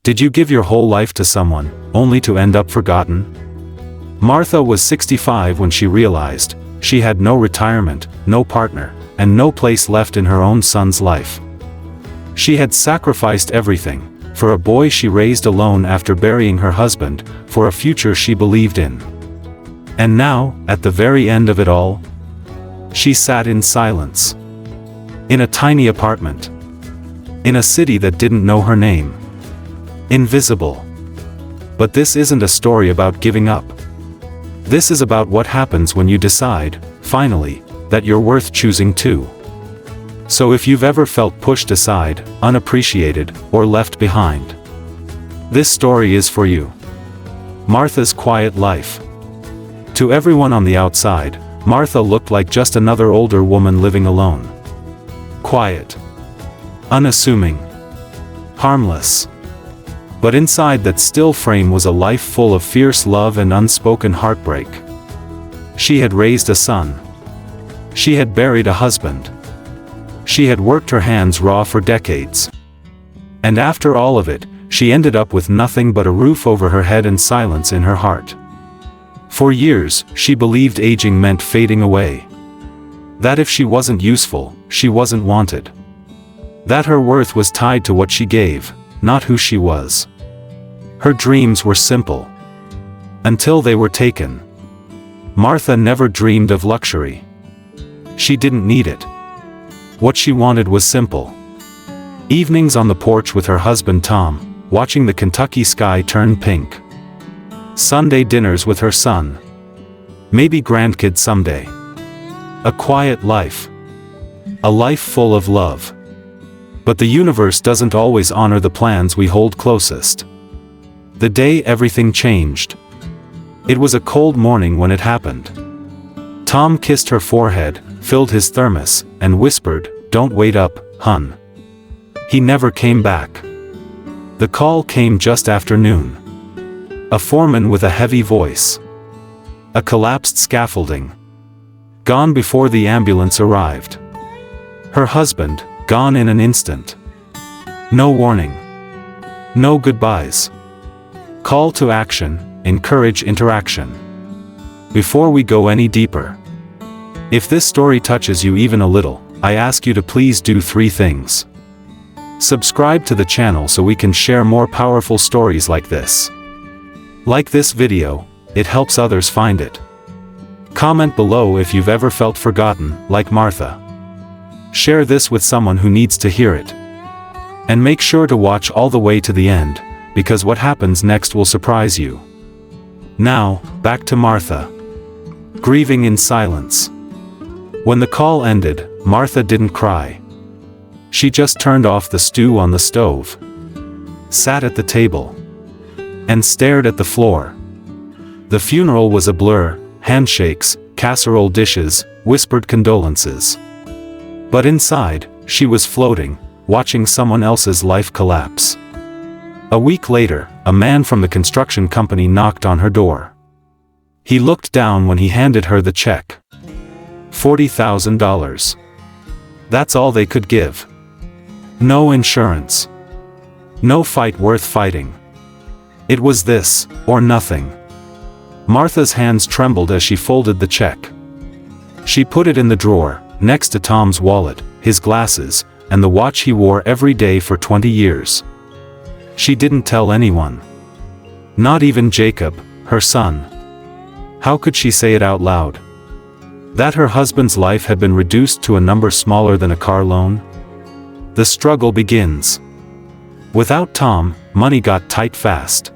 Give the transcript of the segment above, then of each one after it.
Did you give your whole life to someone, only to end up forgotten? Martha was 65 when she realized she had no retirement, no partner, and no place left in her own son's life. She had sacrificed everything, for a boy she raised alone after burying her husband, for a future she believed in. And now, at the very end of it all, she sat in silence. In a tiny apartment. In a city that didn't know her name. Invisible. But this isn't a story about giving up. This is about what happens when you decide, finally, that you're worth choosing too. So if you've ever felt pushed aside, unappreciated, or left behind, this story is for you. Martha's quiet life. To everyone on the outside, Martha looked like just another older woman living alone. Quiet. Unassuming. Harmless. But inside that still frame was a life full of fierce love and unspoken heartbreak. She had raised a son. She had buried a husband. She had worked her hands raw for decades. And after all of it, she ended up with nothing but a roof over her head and silence in her heart. For years, she believed aging meant fading away. That if she wasn't useful, she wasn't wanted. That her worth was tied to what she gave, not who she was. Her dreams were simple. Until they were taken. Martha never dreamed of luxury. She didn't need it. What she wanted was simple. Evenings on the porch with her husband Tom, watching the Kentucky sky turn pink. Sunday dinners with her son. Maybe grandkids someday. A quiet life. A life full of love. But the universe doesn't always honor the plans we hold closest. The day everything changed. It was a cold morning when it happened. Tom kissed her forehead, filled his thermos, and whispered, "Don't wait up, hun." He never came back. The call came just after noon. A foreman with a heavy voice. A collapsed scaffolding. Gone before the ambulance arrived. Her husband, gone in an instant. No warning. No goodbyes. Call to action, encourage interaction. Before we go any deeper, if this story touches you even a little, I ask you to please do 3 things. Subscribe to the channel so we can share more powerful stories like this. Like this video, it helps others find it. Comment below if you've ever felt forgotten, like Martha. Share this with someone who needs to hear it. And make sure to watch all the way to the end, because what happens next will surprise you. Now, back to Martha. Grieving in silence. When the call ended, Martha didn't cry. She just turned off the stew on the stove, sat at the table, and stared at the floor. The funeral was a blur, handshakes, casserole dishes, whispered condolences. But inside, she was floating, watching someone else's life collapse. A week later, a man from the construction company knocked on her door. He looked down when he handed her the check. $40,000. That's all they could give. No insurance. No fight worth fighting. It was this, or nothing. Martha's hands trembled as she folded the check. She put it in the drawer, next to Tom's wallet, his glasses, and the watch he wore every day for 20 years. She didn't tell anyone. Not even Jacob, her son. How could she say it out loud? That her husband's life had been reduced to a number smaller than a car loan? The struggle begins. Without Tom, money got tight fast.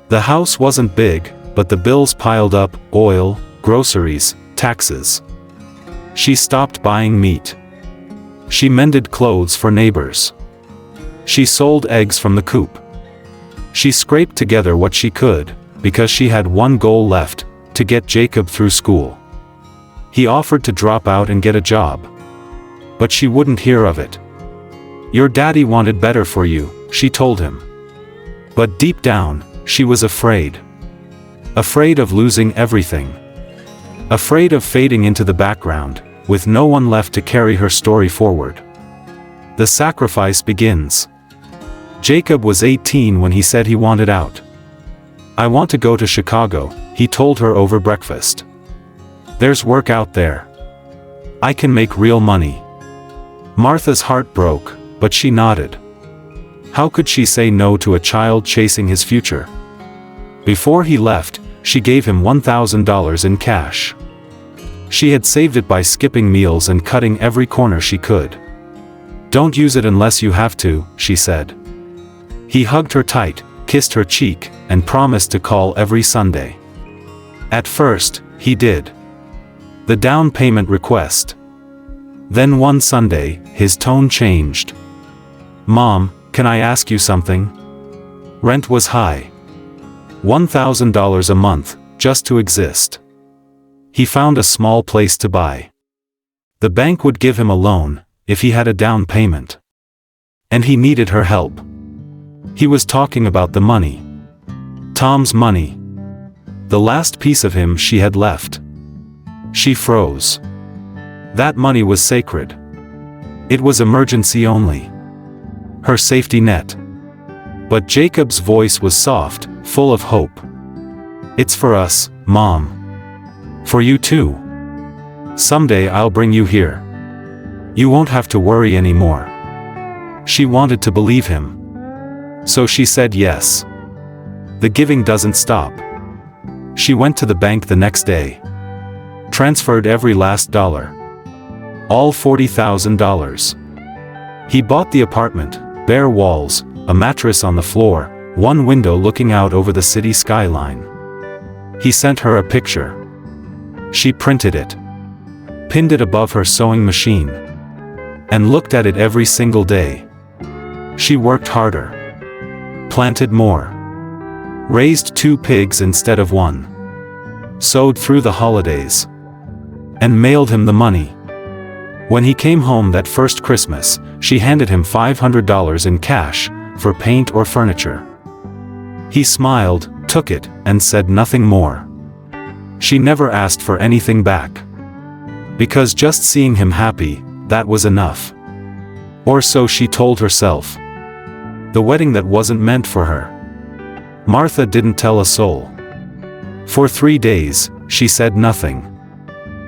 The house wasn't big, but the bills piled up: oil, groceries, taxes. She stopped buying meat. She mended clothes for neighbors. She sold eggs from the coop. She scraped together what she could, because she had one goal left: to get Jacob through school. He offered to drop out and get a job. But she wouldn't hear of it. "Your daddy wanted better for you," she told him. But deep down, she was afraid. Afraid of losing everything. Afraid of fading into the background, with no one left to carry her story forward. The sacrifice begins. Jacob was 18 when he said he wanted out. "I want to go to Chicago," he told her over breakfast. "There's work out there. I can make real money." Martha's heart broke, but she nodded. How could she say no to a child chasing his future? Before he left, she gave him $1,000 in cash. She had saved it by skipping meals and cutting every corner she could. "Don't use it unless you have to," she said. He hugged her tight, kissed her cheek, and promised to call every Sunday. At first, he did. The down payment request. Then one Sunday, his tone changed. "Mom, can I ask you something?" Rent was high. $1,000 a month, just to exist. He found a small place to buy. The bank would give him a loan, if he had a down payment. And he needed her help. He was talking about the money. Tom's money. The last piece of him she had left. She froze. That money was sacred. It was emergency only. Her safety net. But Jacob's voice was soft, full of hope. "It's for us, Mom. For you too. Someday I'll bring you here. You won't have to worry anymore." She wanted to believe him. So she said yes. The giving doesn't stop. She went to the bank the next day. Transferred every last dollar. All $40,000. He bought the apartment, bare walls, a mattress on the floor, one window looking out over the city skyline. He sent her a picture. She printed it. Pinned it above her sewing machine. And looked at it every single day. She worked harder. Planted more. Raised 2 pigs instead of 1. Sewed through the holidays. And mailed him the money. When he came home that first Christmas, she handed him $500 in cash, for paint or furniture. He smiled, took it, and said nothing more. She never asked for anything back. Because just seeing him happy, that was enough. Or so she told herself. The wedding that wasn't meant for her. Martha didn't tell a soul. For 3 days, she said nothing.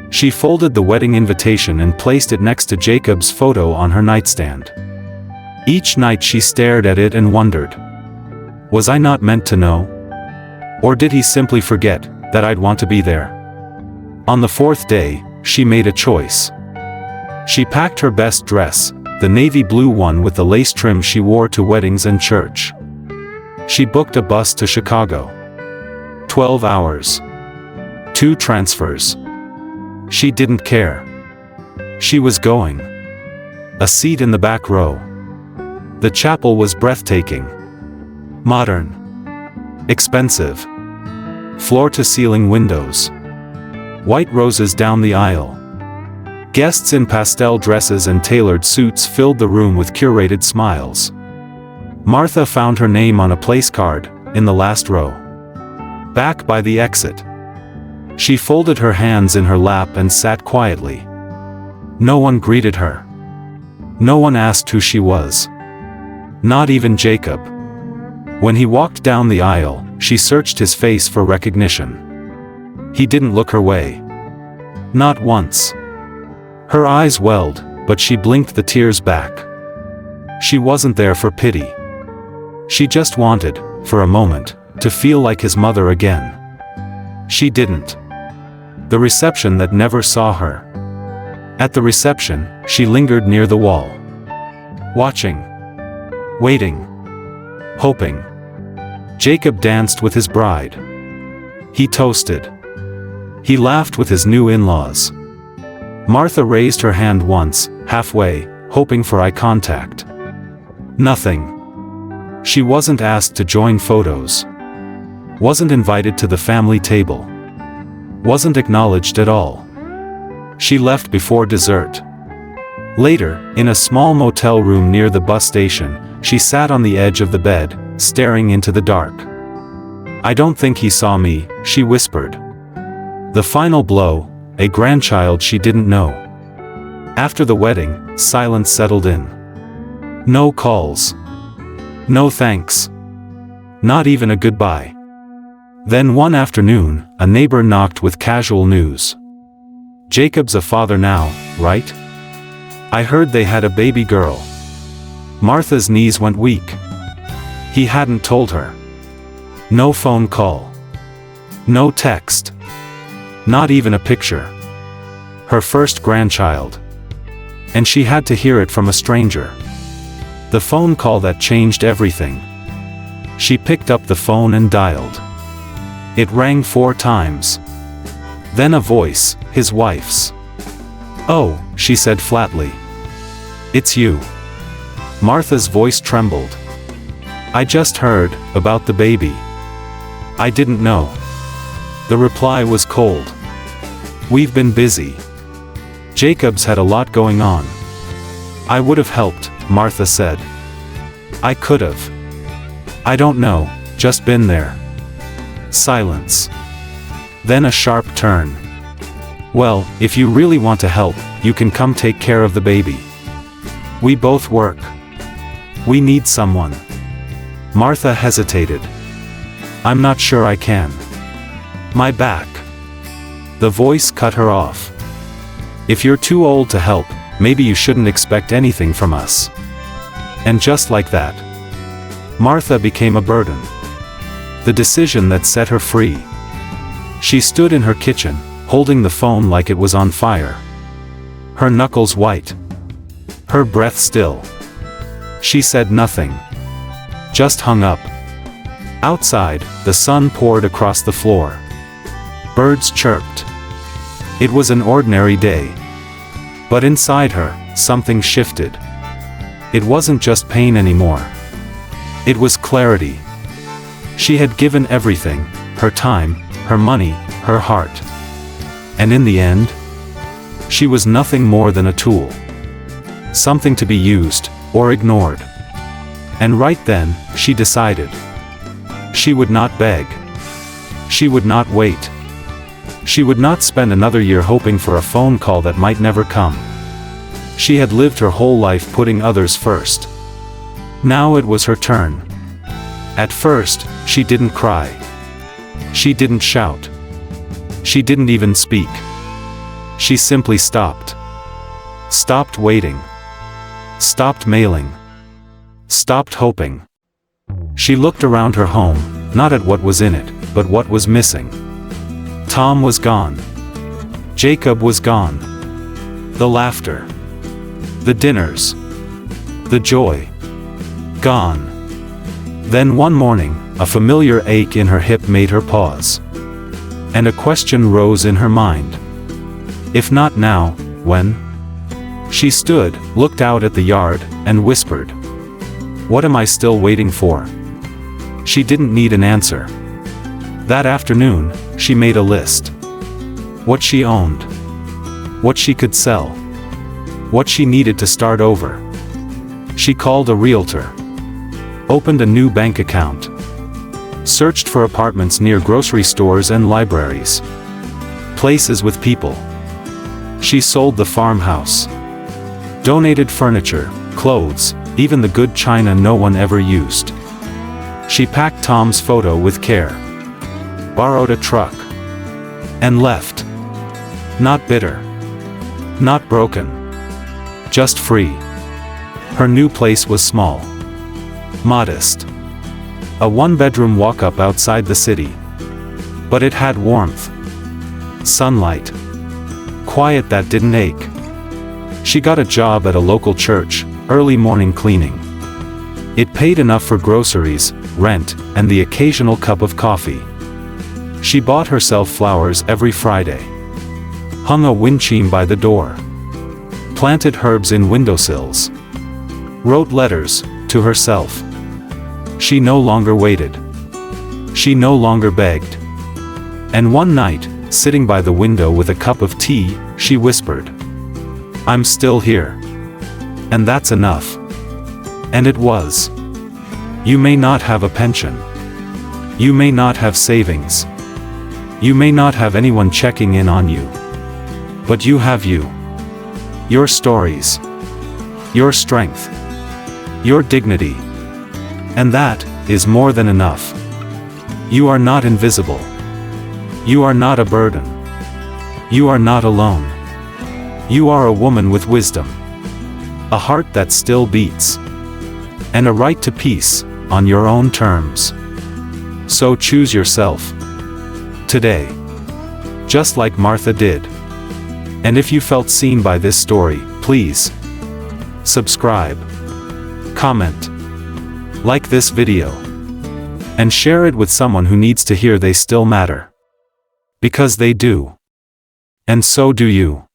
She folded the wedding invitation and placed it next to Jacob's photo on her nightstand. Each night she stared at it and wondered. Was I not meant to know? Or did he simply forget that I'd want to be there? On the 4th day, she made a choice. She packed her best dress, the navy blue one with the lace trim she wore to weddings and church. She booked a bus to Chicago. 12 hours. 2 transfers. She didn't care. She was going. A seat in the back row. The chapel was breathtaking. Modern. Expensive. Floor-to-ceiling windows. White roses down the aisle. Guests in pastel dresses and tailored suits filled the room with curated smiles. Martha found her name on a place card, in the last row. Back by the exit. She folded her hands in her lap and sat quietly. No one greeted her. No one asked who she was. Not even Jacob. When he walked down the aisle, she searched his face for recognition. He didn't look her way. Not once. Her eyes welled, but she blinked the tears back. She wasn't there for pity. She just wanted, for a moment, to feel like his mother again. She didn't. The reception that never saw her. At the reception, she lingered near the wall. Watching. Waiting. Hoping. Jacob danced with his bride. He toasted. He laughed with his new in-laws. Martha raised her hand once, halfway, hoping for eye contact. Nothing. She wasn't asked to join photos. Wasn't invited to the family table. Wasn't acknowledged at all. She left before dessert. Later, in a small motel room near the bus station, she sat on the edge of the bed, staring into the dark. "I don't think he saw me," she whispered. The final blow, a grandchild she didn't know. After the wedding, silence settled in. No calls. No thanks. Not even a goodbye. Then one afternoon, a neighbor knocked with casual news. Jacob's a father now, right? I heard they had a baby girl. Martha's knees went weak. He hadn't told her. No phone call. No text. Not even a picture. Her first grandchild. And she had to hear it from a stranger. The phone call that changed everything. She picked up the phone and dialed. It rang 4 times. Then a voice, his wife's. "Oh," she said flatly. "It's you." Martha's voice trembled. "I just heard about the baby. I didn't know." The reply was cold. "We've been busy. Jacob's had a lot going on." "I would have helped," Martha said. "I could have. I don't know, just been there." Silence. Then a sharp turn. "Well, if you really want to help, you can come take care of the baby. We both work. We need someone." Martha hesitated. "I'm not sure I can. My back." The voice cut her off. "If you're too old to help, maybe you shouldn't expect anything from us." And just like that, Martha became a burden. The decision that set her free. She stood in her kitchen, holding the phone like it was on fire. Her knuckles white. Her breath still. She said nothing. Just hung up. Outside, the sun poured across the floor. Birds chirped. It was an ordinary day. But inside her, something shifted. It wasn't just pain anymore. It was clarity. She had given everything, her time, her money, her heart. And in the end, she was nothing more than a tool. Something to be used, or ignored. And right then, she decided. She would not beg. She would not wait. She would not spend another year hoping for a phone call that might never come. She had lived her whole life putting others first. Now it was her turn. At first, she didn't cry. She didn't shout. She didn't even speak. She simply stopped. Stopped waiting. Stopped mailing. Stopped hoping. She looked around her home, not at what was in it, but what was missing. Tom was gone. Jacob was gone. The laughter. The dinners. The joy. Gone. Then one morning, a familiar ache in her hip made her pause. And a question rose in her mind. If not now, when? She stood, looked out at the yard, and whispered. What am I still waiting for? She didn't need an answer. That afternoon, she made a list. What she owned. What she could sell. What she needed to start over. She called a realtor. Opened a new bank account. Searched for apartments near grocery stores and libraries. Places with people. She sold the farmhouse. Donated furniture, clothes, even the good china no one ever used. She packed Tom's photo with care. Borrowed a truck. And left. Not bitter. Not broken. Just free. Her new place was small. Modest. A one-bedroom walk-up outside the city. But it had warmth. Sunlight. Quiet that didn't ache. She got a job at a local church, early morning cleaning. It paid enough for groceries, rent, and the occasional cup of coffee. She bought herself flowers every Friday. Hung a wind chime by the door. Planted herbs in windowsills. Wrote letters, to herself. She no longer waited. She no longer begged. And one night, sitting by the window with a cup of tea, she whispered, I'm still here. And that's enough. And it was. You may not have a pension. You may not have savings. You may not have anyone checking in on you. But you have you. Your stories. Your strength. Your dignity. And that is more than enough. You are not invisible. You are not a burden. You are not alone. You are a woman with wisdom. A heart that still beats. And a right to peace, on your own terms. So choose yourself. Today. Just like Martha did. And if you felt seen by this story, please subscribe, comment, like this video, and share it with someone who needs to hear they still matter. Because they do. And so do you.